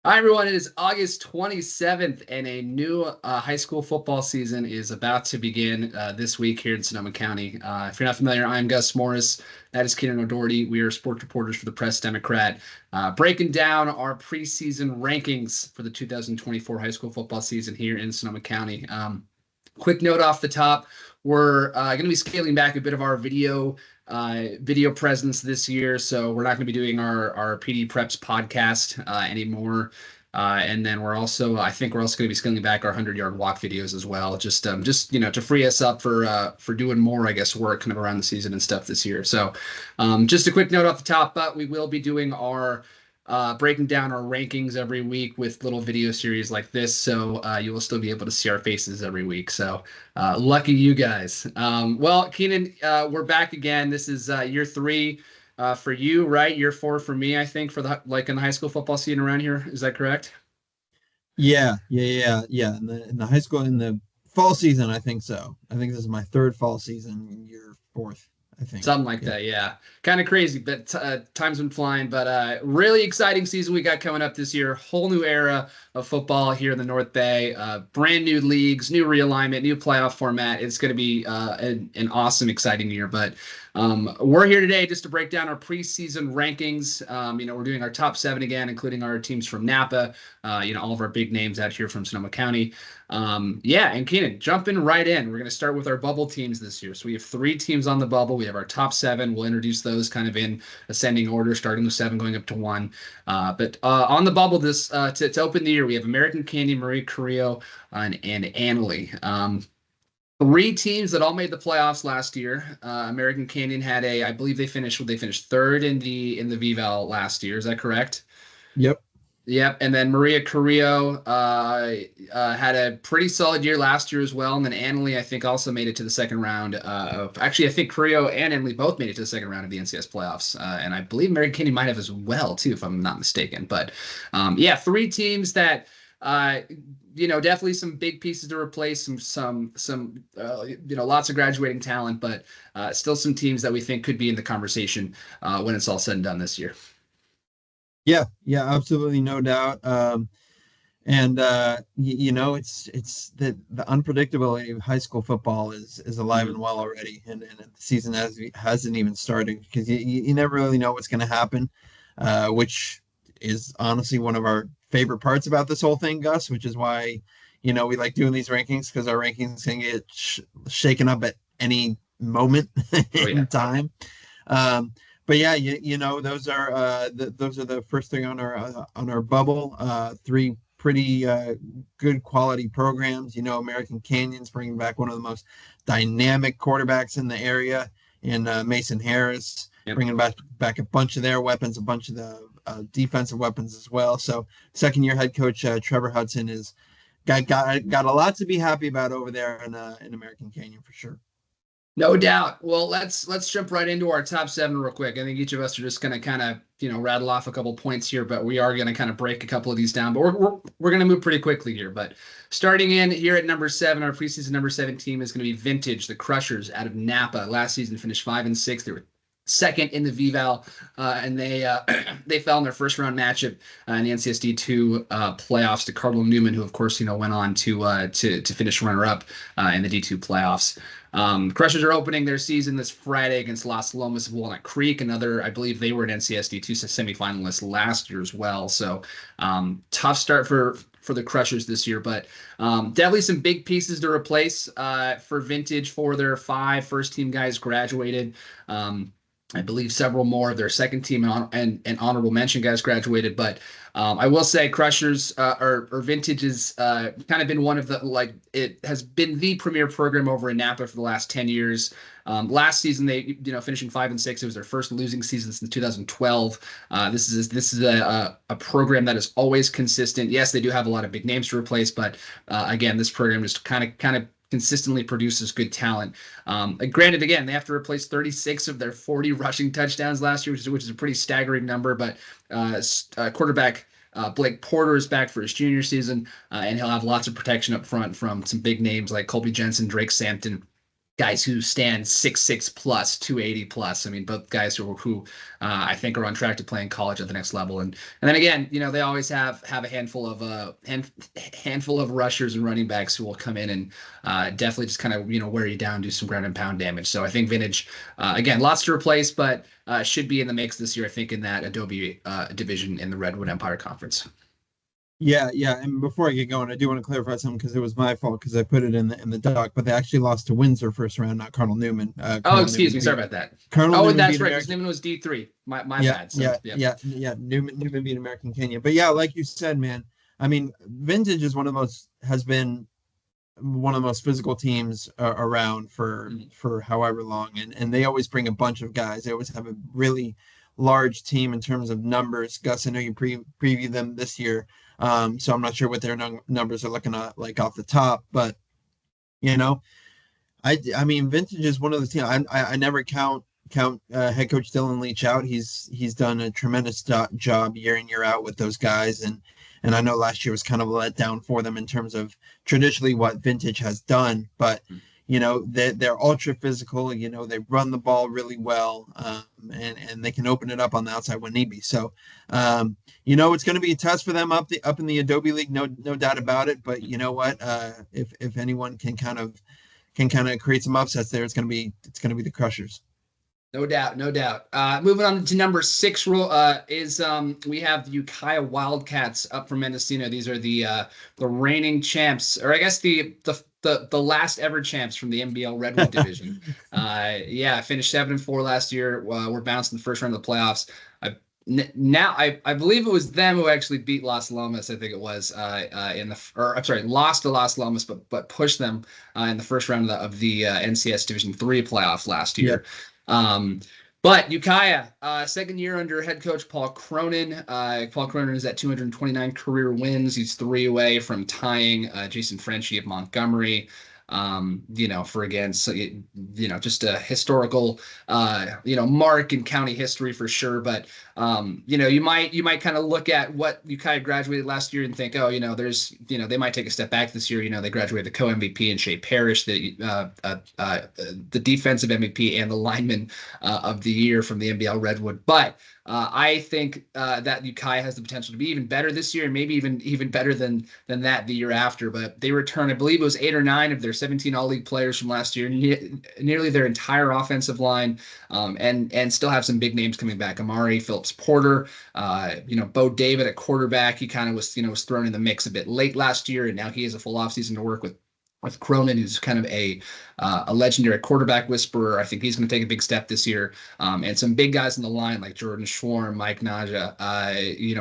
Hi, everyone. It is August 27th, and a new high school football season is about to begin this week here in Sonoma County. If you're not familiar, I'm Gus Morris. That is Kienan O'Doherty. We are sports reporters for the Press Democrat, breaking down our preseason rankings for the 2024 high school football season here in Sonoma County. Quick note off the top, we're going to be scaling back a bit of our video presence this year, so we're not going to be doing our PDPreps podcast anymore. And then I think we're also going to be scaling back our 100-yard walk videos as well, just to free us up for doing more, I guess, work kind of around the season and stuff this year. So just a quick note off the top, but we will be doing our breaking down our rankings every week with little video series like this, so you will still be able to see our faces every week. So lucky you guys. Well, Keenan, we're back again. This is year 3 for you, right? Year 4 for me, I think, for in the high school football season around here. Is that correct? Yeah. In the high school, in the fall season, I think so. I think this is my third fall season, year fourth, I think. Something like Yeah. that, yeah. Kind of crazy, but time's been flying. But really exciting season we got coming up this year. Whole new era of football here in the North Bay. Brand new leagues, new realignment, new playoff format. It's going to be an awesome, exciting year. But we're here today just to break down our preseason rankings. We're doing our top 7 again, including our teams from Napa. All of our big names out here from Sonoma County. And Keenan, jumping right in, we're going to start with our bubble teams this year. So we have 3 teams on the bubble. We have our top 7. We'll introduce those kind of in ascending order, starting with 7, going up to 1. But on the bubble this to open the year, we have American Canyon, Maria Carrillo, and Annalee. 3 teams that all made the playoffs last year. American Canyon had I believe they finished 3rd in the VVAL last year. Is that correct? Yep. Yep, and then Maria Carrillo had a pretty solid year last year as well, and then Annalee, I think, also made it to the second round actually, I think Carrillo and Annalee both made it to the second round of the NCS playoffs, and I believe Mary Kinney might have as well, too, if I'm not mistaken. But, 3 teams that, definitely some big pieces to replace, some lots of graduating talent, but still some teams that we think could be in the conversation when it's all said and done this year. Yeah, absolutely, no doubt. It's the unpredictability of high school football is alive and well already, and the season hasn't even started because you never really know what's going to happen, which is honestly one of our favorite parts about this whole thing, Gus, which is why we like doing these rankings, because our rankings can get shaken up at any moment in time. But yeah, those are the first thing on our bubble. 3 pretty good quality programs. American Canyon's bringing back one of the most dynamic quarterbacks in the area in Mason Harris, bringing back a bunch of their weapons, a bunch of the defensive weapons as well. So second-year head coach Trevor Hudson is got a lot to be happy about over there in American Canyon for sure. No doubt. Well, let's jump right into our top 7 real quick. I think each of us are just going to kind of rattle off a couple points here, but we are going to kind of break a couple of these down. But we're going to move pretty quickly here. But starting in here at number 7, our preseason number 7 team is going to be Vintage, the Crushers out of Napa. Last season finished 5-6. They were second in the VVAL, and they fell in their first round matchup in the NCSD 2 playoffs to Cardinal Newman, who of course went on to finish runner up in the D2 playoffs. Crushers are opening their season this Friday against Las Lomas of Walnut Creek. I believe they were an NCSD 2 semifinalists last year as well. So tough start for the Crushers this year, but definitely some big pieces to replace for Vintage. 4 of their 5 first-team guys graduated. I believe several more of their second team and honorable mention guys graduated. But I will say Crushers or Vintage has kind of been one of it has been the premier program over in Napa for the last 10 years. Last season, they finishing 5-6. It was their first losing season since 2012. This is a program that is always consistent. Yes, they do have a lot of big names to replace, but again, this program just kind of consistently produces good talent. Granted, again, they have to replace 36 of their 40 rushing touchdowns last year, which is a pretty staggering number. But quarterback Blake Porter is back for his junior season, and he'll have lots of protection up front from some big names like Colby Jensen, Drake Sampton, guys who stand 6'6" plus, 280 plus. I mean, both guys who I think are on track to play in college at the next level. And then again, they always have a handful of handful of rushers and running backs who will come in and definitely just kind of wear you down, do some ground and pound damage. So I think Vintage, again, lots to replace, but should be in the mix this year. I think in that Adobe division in the Redwood Empire Conference. Yeah, yeah. And before I get going, I do want to clarify something because it was my fault because I put it in the doc, but they actually lost to Windsor first round, not Cardinal Newman. Oh, Cardinal excuse Newman me. Sorry about that. Cardinal Oh, Newman that's beat right, because American. Newman was D3. My Yeah, bad. So yeah, yeah. yeah. Newman beat American Kenya. But yeah, like you said, man, I mean, Vintage is has been one of the most physical teams around for however long, and they always bring a bunch of guys. They always have a really large team in terms of numbers. Gus, I know you preview them this year, so I'm not sure what their numbers are looking at like off the top, but you know, I mean, Vintage is one of the teams. I never count head coach Dylan Leach out. He's done a tremendous job year in year out with those guys, and I know last year was kind of a letdown for them in terms of traditionally what Vintage has done, but they're ultra physical. They run the ball really well, and they can open it up on the outside when need be. So, it's going to be a test for them up in the Adobe League, no doubt about it. But you know what? If anyone can kind of create some upsets there, it's going to be the Crushers. No doubt, no doubt. Moving on to number 6 is we have the Yukay Wildcats up from Mendocino. These are the reigning champs, or I guess the last ever champs from the NBL Redwood division. Finished 7-4 last year. We're bounced in the first round of the playoffs. I believe it was them who actually beat Las Lomas. I think it was lost to Las Lomas, but pushed them in the first round of the NCS Division 3 playoff last year. Yep. But Yukay, second year under head coach Paul Cronin. Paul Cronin is at 229 career wins. He's 3 away from tying Jason Frenchie of Montgomery. For again, so just a historical mark in county history for sure. But you might kind of look at what Yukay graduated last year and think, they might take a step back this year. They graduated the co-MVP in Shea Parrish, the defensive MVP and the lineman of the year from the NBL Redwood. But I think that Yukay has the potential to be even better this year, and maybe even better than that the year after. But they return, I believe it was 8 or 9 of their 17 all-league players from last year, nearly their entire offensive line, and still have some big names coming back. Amari Phillips Porter, Bo David at quarterback. He kind of was thrown in the mix a bit late last year, and now he has a full offseason to work with Cronin, who's kind of a legendary quarterback whisperer. I think he's going to take a big step this year. And some big guys in the line like Jordan Schwarm, Mike Naja,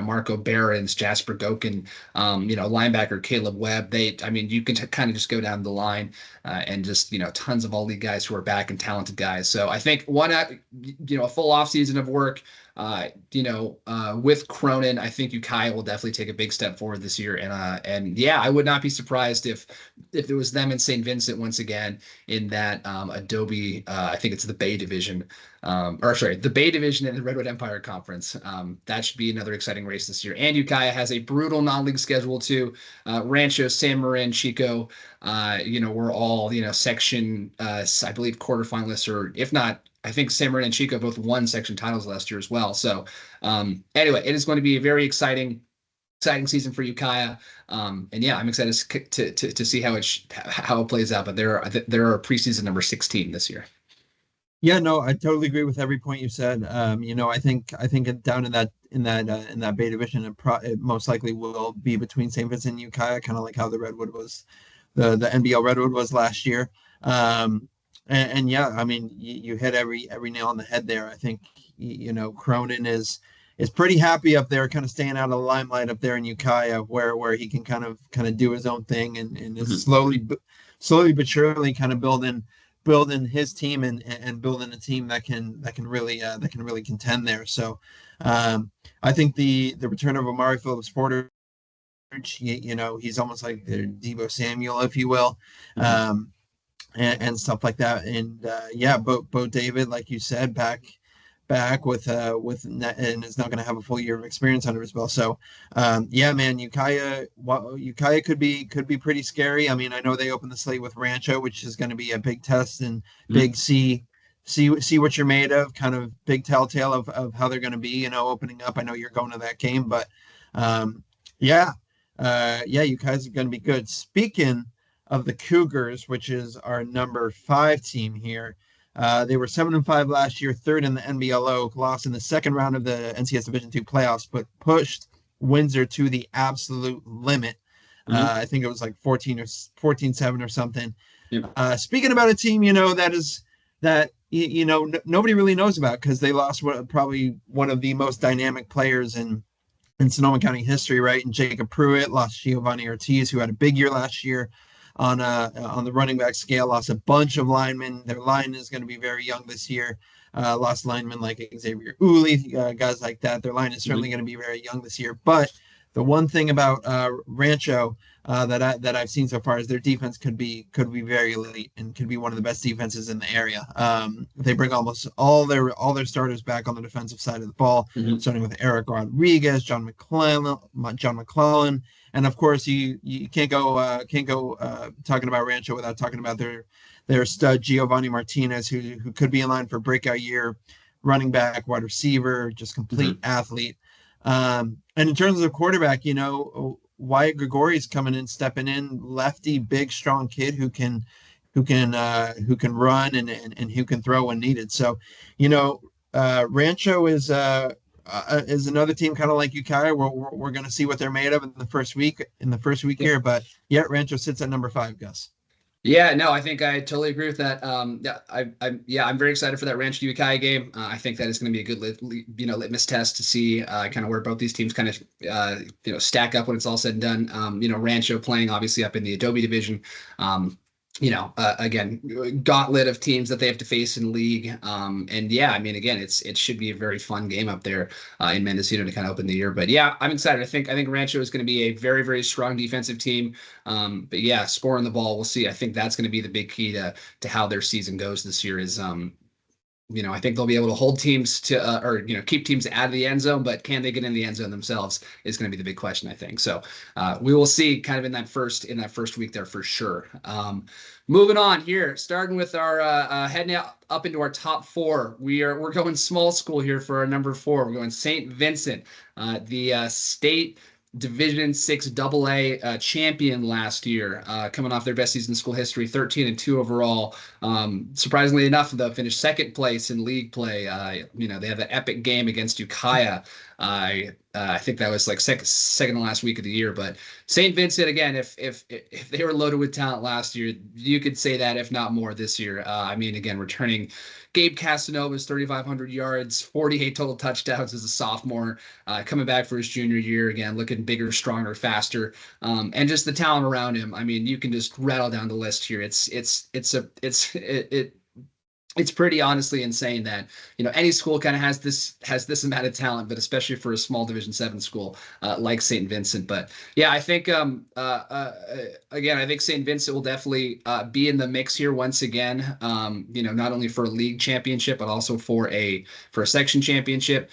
Marco Behrens, Jasper Gokin, linebacker Caleb Webb. You can kind of just go down the line and just, tons of all league guys who are back and talented guys. So I think a full offseason of work, with Cronin, I think Yukay will definitely take a big step forward this year. And I would not be surprised if it was them and St. Vincent once again in that Adobe, I think it's the Bay Division, the Bay Division in the Redwood Empire Conference. That should be another exciting race this year. And Yukay has a brutal non-league schedule too. Rancho, San Marin, Chico, we're all, section, I believe quarterfinalists, or if not, I think San Marin and Chico both won section titles last year as well. So anyway, it is going to be a very exciting season for Yukay. I'm excited to see how it plays out. But they're a preseason number 16 this year. Yeah, no, I totally agree with every point you said. I think down in that Bay division, it most likely will be between St. Vincent and Yukay, kind of like how the Redwood was, the NBL Redwood was last year. You hit every nail on the head there. I think Cronin is pretty happy up there, kind of staying out of the limelight up there in Yukay, where he can kind of do his own thing and is slowly but surely kind of building his team and building a team that can really contend there. So I think the return of Amari Phillips Porter, he's almost like the Deebo Samuel, if you will. And stuff like that. And Bo David, like you said, back back and is not going to have a full year of experience under his belt. So, yeah, man, Yukay could be pretty scary. I mean, I know they opened the slate with Rancho, which is going to be a big test and big see what you're made of, kind of big telltale of how they're going to be, opening up. I know you're going to that game, but yeah, you guys are going to be good. Speaking of the Cougars, which is our number 5 team here, they were 7-5 last year, third in the NBLO, lost in the second round of the NCS Division II playoffs, but pushed Windsor to the absolute limit. I think it was like 14-7 or something. Speaking about a team, that nobody really knows about because they lost probably one of the most dynamic players in Sonoma County history, right? And Jacob Pruitt, lost Giovanni Ortiz, who had a big year last year on the running back scale, lost a bunch of linemen. Their line is going to be very young this year. Lost linemen like Xavier Uli, guys like that. Their line is certainly going to be very young this year. But the one thing about Rancho that I've seen so far is their defense could be very elite and could be one of the best defenses in the area. They bring almost all their starters back on the defensive side of the ball, starting with Eric Rodriguez, John McClellan, and of course you can't go talking about Rancho without talking about their stud Giovanni Martinez, who could be in line for a breakout year, running back, wide receiver, just complete athlete. And in terms of the quarterback, Wyatt Gregori's coming in, stepping in, lefty, big, strong kid who can run and who can throw when needed. So, Rancho is another team kind of like Yukay. We're going to see what they're made of in the first week here. But yeah, Rancho sits at number 5, Gus. Yeah, no, I think I totally agree with that. I'm very excited for that Rancho Yukay game. I think that is going to be a good litmus test to see kind of where both these teams kind of stack up when it's all said and done. Rancho playing obviously up in the Adobe division. Again, gauntlet of teams that they have to face in league. And yeah, I mean, again, it should be a very fun game up there in Mendocino to kind of open the year. But yeah, I'm excited. I think Rancho is going to be a very, very strong defensive team. But yeah, scoring the ball, we'll see. I think that's going to be the big key to how their season goes this year is, I think they'll be able to hold teams to, keep teams out of the end zone, but can they get in the end zone themselves is going to be the big question, I think. So we will see kind of in that first week there for sure. Moving on here, starting with our heading up into our top 4. We're going small school here for our number 4. We're going St. Vincent, the state Division 6 AA champion last year, coming off their best season in school history, 13-2 overall. Surprisingly enough, they finished second place in league play. They have an epic game against Yukay. I think that was like second to last week of the year. But St. Vincent, again, if they were loaded with talent last year, you could say that, if not more, this year. Again, returning Gabe Casanova's 3,500 yards, 48 total touchdowns as a sophomore, coming back for his junior year, again, looking bigger, stronger, faster, and just the talent around him. I mean, you can just rattle down the list here. It's pretty honestly insane that any school kind of has this amount of talent, but especially for a small Division 7 school like St. Vincent. But yeah, I think again, I think St. Vincent will definitely be in the mix here once again. Not only for a league championship, but also for a section championship.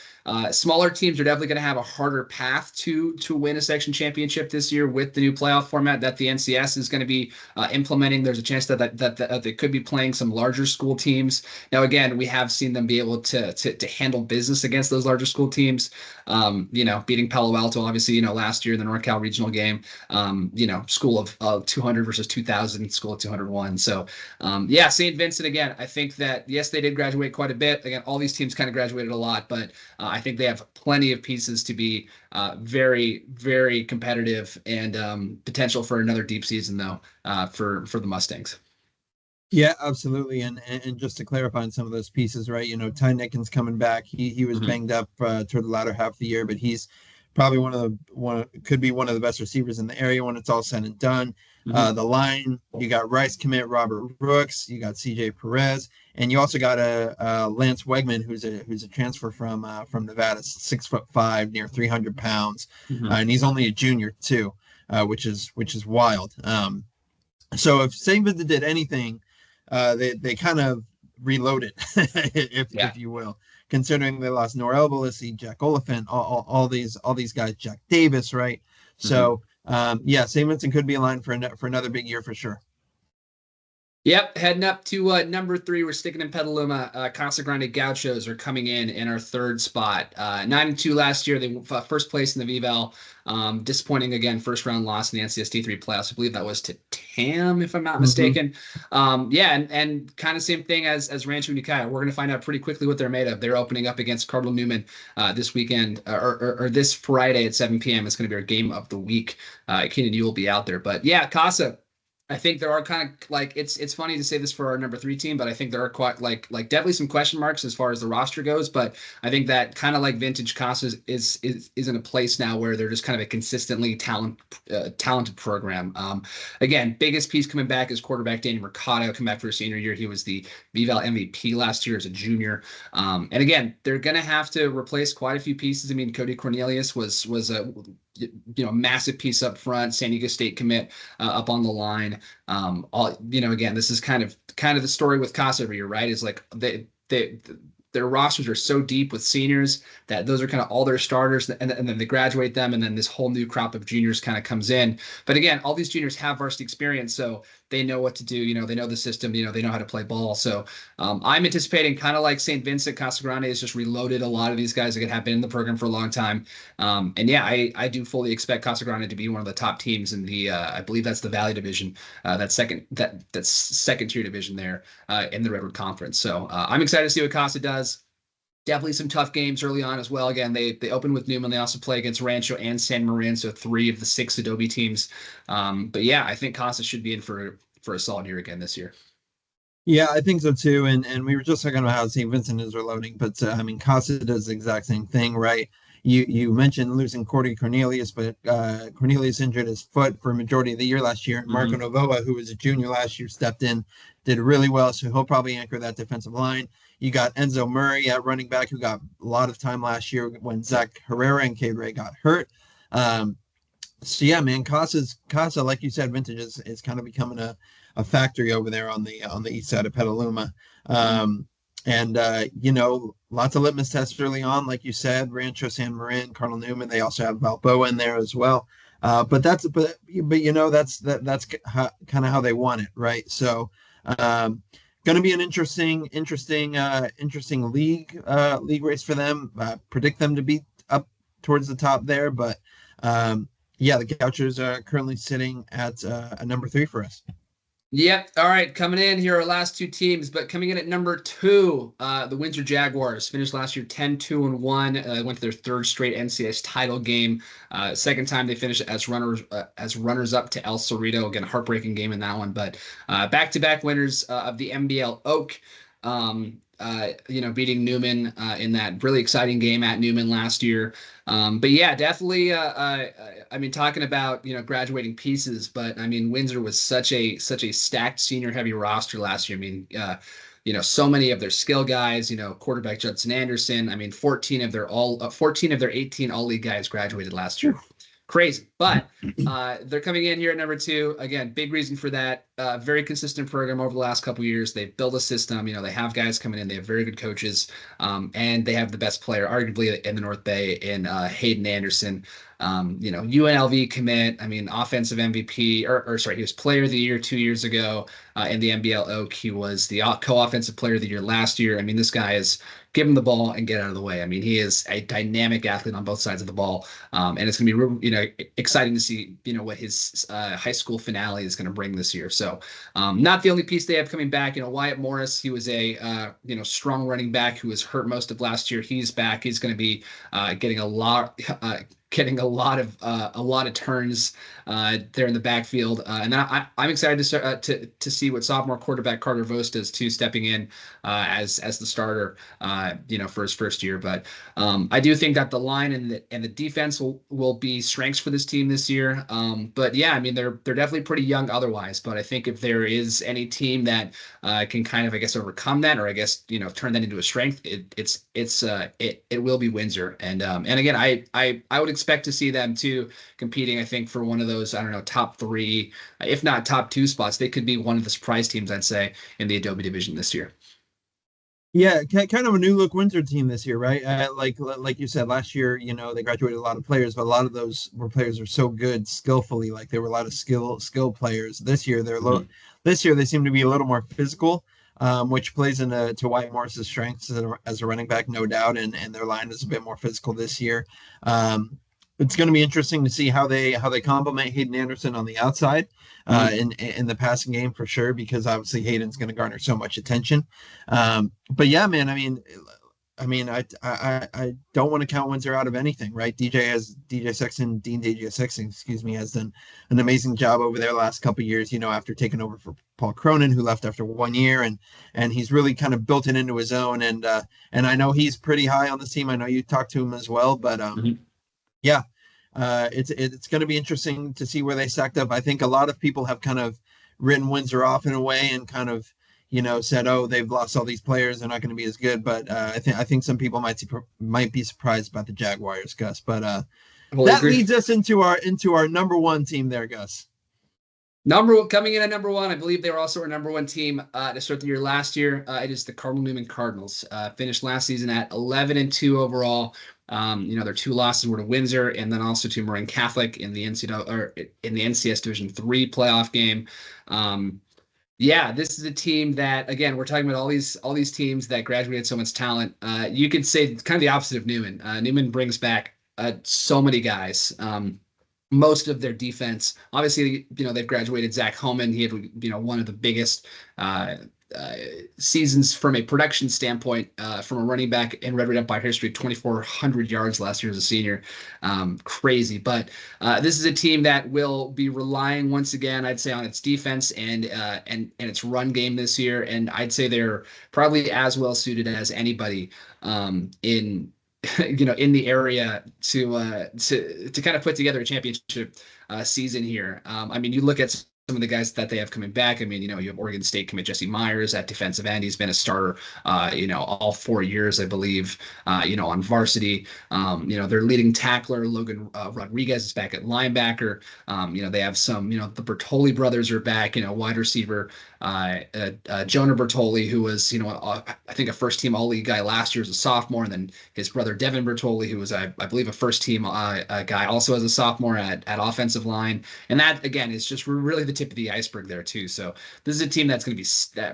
Smaller teams are definitely going to have a harder path to win a section championship this year with the new playoff format that the NCS is going to be implementing. There's a chance that they could be playing some larger school teams. Now, again, we have seen them be able to handle business against those larger school teams. Beating Palo Alto, obviously, last year in the NorCal regional game. School of 200 versus 2,000, school of 201. So, St. Vincent, again, I think that, yes, they did graduate quite a bit. Again, all these teams kind of graduated a lot, but I think they have plenty of pieces to be very, very competitive and potential for another deep season, though, for the Mustangs. Yeah, absolutely. And just to clarify on some of those pieces, right? Ty Nickens coming back. He was banged up toward the latter half of the year, but he's probably could be one of the best receivers in the area when it's all said and done. The line, you got Rice commit Robert Brooks, you got CJ Perez, and you also got a Lance Wegman, who's a transfer from Nevada, 6'5", near 300 pounds, and he's only a junior too, which is wild. So if St. Vincent did anything, they kind of reloaded, if you will, considering they lost Noah Elbalisi, Jack Oliphant, all these guys, Jack Davis, right? Mhm. So yeah, St. Vincent could be in line for another big year for sure. Yep, heading up to number 3. We're sticking in Petaluma. Casa Grande Gauchos are coming in our third spot. 9-2 last year. They first place in the VVAL. Disappointing again, first round loss in the NCSD 3 playoffs. I believe that was to TAM, if I'm not Mm-hmm. mistaken. Yeah, and kind of same thing as Rancho and Yukay. We're going to find out pretty quickly what they're made of. They're opening up against Cardinal Newman this weekend or this Friday at 7 p.m. It's going to be our game of the week. Keenan, you will be out there, but yeah, Casa. I think there are kind of like it's funny to say this for our number 3 team, but I think there are quite like definitely some question marks as far as the roster goes. But I think that kind of like vintage Casa is in a place now where they're just kind of a consistently talented program. Again, biggest piece coming back is quarterback Daniel Mercado coming back for his senior year. He was the VVAL MVP last year as a junior. And again, they're going to have to replace quite a few pieces. I mean, Cody Cornelius was a massive piece up front. San Diego State commit up on the line. Again, this is kind of the story with Casa every year, right? Is like their rosters are so deep with seniors that those are kind of all their starters, and then they graduate them, and then this whole new crop of juniors kind of comes in. But again, all these juniors have varsity experience, so they know what to do. They know the system. They know how to play ball. So I'm anticipating kind of like St. Vincent, Casa Grande has just reloaded a lot of these guys that have been in the program for a long time. And yeah, I do fully expect Casa Grande to be one of the top teams in the I believe that's the Valley Division, that second tier division there in the Redwood Conference. So I'm excited to see what Casa does. Definitely some tough games early on as well. Again, they open with Newman. They also play against Rancho and San Marin, so 3 of the 6 Adobe teams. But yeah, I think Casa should be in for a solid year again this year. Yeah, I think so too. And we were just talking about how St. Vincent is reloading, but I mean, Casa does the exact same thing, right? You mentioned losing Cordy Cornelius, but Cornelius injured his foot for a majority of the year last year. Marco Mm-hmm. Novoa, who was a junior last year, stepped in, did really well, so he'll probably anchor that defensive line. You got Enzo Murray at running back, who got a lot of time last year when Zach Herrera and Cade Ray got hurt. Um, so yeah, man, Casa, like you said, vintage is kind of becoming a factory over there on the east side of Petaluma. Mm-hmm. And lots of litmus tests early on, like you said, Rancho San Marin, Cardinal Newman. They also have Balboa in there as well. But that's kind of how they want it, right? So going to be an interesting league race for them. Predict them to be up towards the top there, but yeah, the Gauchos are currently sitting at a number 3 for us. Yep. All right. Coming in here, our last 2 teams, but coming in at number 2, the Windsor Jaguars finished last year 10-2-1. Went to their 3rd straight NCS title game. Second time they finished as runners up to El Cerrito. Again, heartbreaking game in that one, but back-to-back winners of the MBL Oak. Beating Newman in that really exciting game at Newman last year. But yeah, definitely. I mean, talking about graduating pieces, but I mean, Windsor was such a stacked senior heavy roster last year. I mean, so many of their skill guys. Quarterback Judson Anderson. I mean, 14 of their 18 all league guys graduated last year. Crazy, but they're coming in here at number 2. Again, big reason for that. Very consistent program over the last couple of years. They've built a system. They have guys coming in. They have very good coaches, and they have the best player, arguably in the North Bay, in Hayden Anderson. UNLV commit. I mean, offensive MVP, or sorry, he was Player of the Year 2 years ago in the NBL Oak. He was the co-offensive Player of the Year last year. I mean, this guy is give him the ball and get out of the way. I mean, he is a dynamic athlete on both sides of the ball, and it's going to be exciting to see what his high school finale is going to bring this year. So, not the only piece they have coming back. Wyatt Morris, he was a strong running back who was hurt most of last year. He's back. He's going to be getting a lot. Getting a lot of turns there in the backfield, and then I'm excited to start to see what sophomore quarterback Carter Vost does too, stepping in as the starter, for his first year. But I do think that the line and the defense will be strengths for this team this year. But yeah, I mean they're definitely pretty young otherwise. But I think if there is any team that can kind of overcome that, or turn that into a strength, it will be Windsor. And again, I would expect to see them too competing. I think for one of those, I don't know, top 3, if not top 2 spots. They could be one of the surprise teams, I'd say, in the Adobe division this year. Yeah, kind of a new look Windsor team this year, right? Like you said, last year, they graduated a lot of players, but a lot of those were players are so good skillfully. Like there were a lot of skill players. This year, Mhm. this year they seem to be a little more physical, which plays into to White Morris's strengths as a running back, no doubt. And their line is a bit more physical this year. Um, it's going to be interesting to see how they complement Hayden Anderson on the outside, Mhm. in the passing game for sure, because obviously Hayden's going to garner so much attention. But yeah, man, I don't want to count Windsor out of anything, right? Dean DJ Sexton, excuse me, has done an amazing job over there last couple of years, after taking over for Paul Cronin, who left after 1 year, and he's really kind of built it into his own. And I know he's pretty high on the team. I know you talked to him as well, but Mhm. yeah, it's going to be interesting to see where they stacked up. I think a lot of people have kind of written Windsor off in a way and kind of said, oh, they've lost all these players, they're not going to be as good. But I think some people might be surprised about the Jaguars, Gus. But Totally that agree. leads us into our number one team there, Gus. Coming in at number one, I believe they were also our number one team to start the year last year. It is the Cardinal Newman Cardinals. Finished last season at 11-2 overall. Their two losses were to Windsor and then also to Marin Catholic in the NCS Division III playoff game. Yeah, this is a team that, again, we're talking about all these teams that graduated so much talent. You could say it's kind of the opposite of Newman. Newman brings back so many guys. Most of their defense, obviously, they've graduated Zach Homan. He had, one of the biggest uh, uh, seasons from a production standpoint from a running back in Red Red Empire history, 2,400 yards last year as a senior. Crazy. But this is a team that will be relying once again, I'd say, on its defense and its run game this year. And I'd say they're probably as well suited as anybody in in the area to kind of put together a championship season here. I mean, you look at some of the guys that they have coming back. I mean, you have Oregon State commit Jesse Myers at defensive end. He's been a starter, all 4 years, I believe, on varsity. Their leading tackler, Logan Rodriguez, is back at linebacker. They have some, the Bertoli brothers are back, wide receiver, Jonah Bertoli, who was, I think a first team all league guy last year as a sophomore, and then his brother Devin Bertoli, who was, I believe, a first team guy also as a sophomore at offensive line. And that, again, is just really the tip of the iceberg there, too. So this is a team that's going to be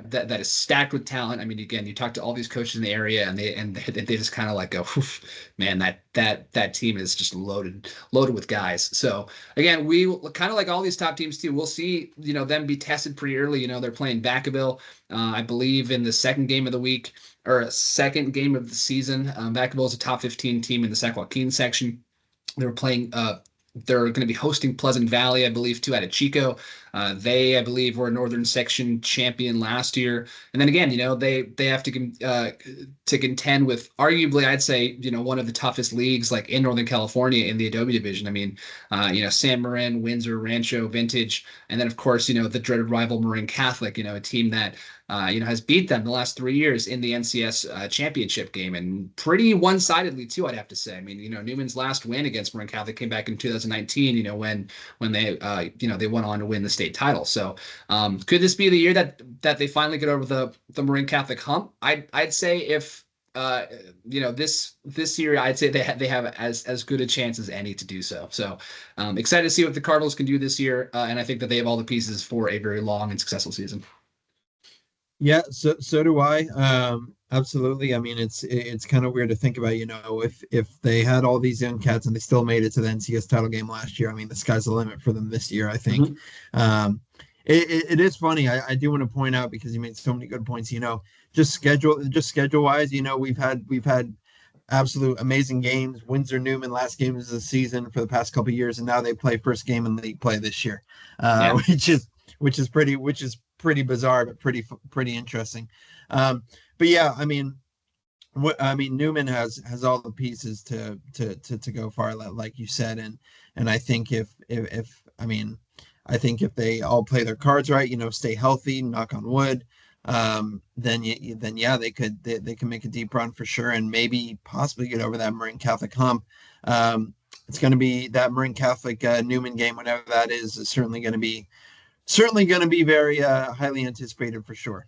that is stacked with talent. I mean, again, you talk to all these coaches in the area, and they just kind of like go, man, that team is just loaded with guys. So again, we kind of like all these top teams too. We'll see, them be tested pretty early. They're playing Vacaville, I believe, in the second game of the week or second game of the season. Vacaville is a top 15 team in the Sac Joaquin section. They were playing. They're going to be hosting Pleasant Valley, I believe, too, out of Chico. They, I believe, were a Northern Section champion last year. And then again, they have to contend with arguably, I'd say, one of the toughest leagues like in Northern California in the Adobe division. I mean, San Marin, Windsor, Rancho, Vintage, and then of course, the dreaded rival Marin Catholic. A team that has beat them the last 3 years in the NCS championship game, and pretty one-sidedly too, I'd have to say. I mean, Newman's last win against Marin Catholic came back in 2019. When they went on to win the state title. So, could this be the year that they finally get over the Marin Catholic hump? I'd say if. This year, I'd say they have as good a chance as any to do so. So, excited to see what the Cardinals can do this year, and I think that they have all the pieces for a very long and successful season. Yeah, so do I. Absolutely. I mean, it's kind of weird to think about, if they had all these young cats and they still made it to the NCS title game last year. I mean, the sky's the limit for them this year, I think. Mhm. It is funny. I do want to point out, because you made so many good points, just schedule wise, we've had absolute amazing games. Windsor Newman last game of the season for the past couple of years, and now they play first game in league play this year, Yeah. which is pretty bizarre, but pretty interesting. But yeah, Newman has all the pieces to go far, like you said, and I think if they all play their cards right, stay healthy, knock on wood, then yeah, they can make a deep run for sure, and maybe possibly get over that Marin Catholic hump. It's going to be that Marin Catholic Newman game, whenever that is certainly going to be very highly anticipated for sure.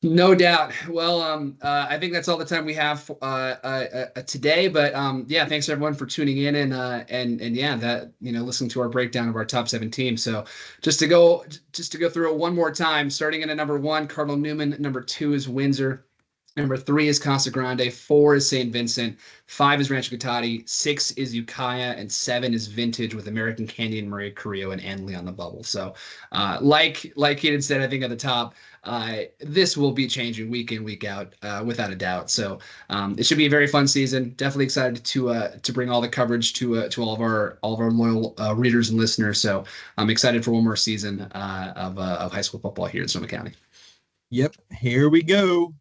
No doubt. Well, I think that's all the time we have today. But yeah, thanks everyone for tuning in and yeah, that listening to our breakdown of our top 7 teams. So just to go through it one more time, starting in at number 1, Cardinal Newman. Number 2 is Windsor. Number 3 is Casa Grande. 4 is St. Vincent. 5 is Rancho Cotati. 6 is Yukay, and 7 is Vintage with American Canyon, Maria Carrillo, and Anley on the bubble. So, like Kienan said, I think at the top, this will be changing week in, week out, without a doubt. So, it should be a very fun season. Definitely excited to bring all the coverage to all of our loyal readers and listeners. So, I'm excited for one more season of high school football here in Sonoma County. Yep, here we go.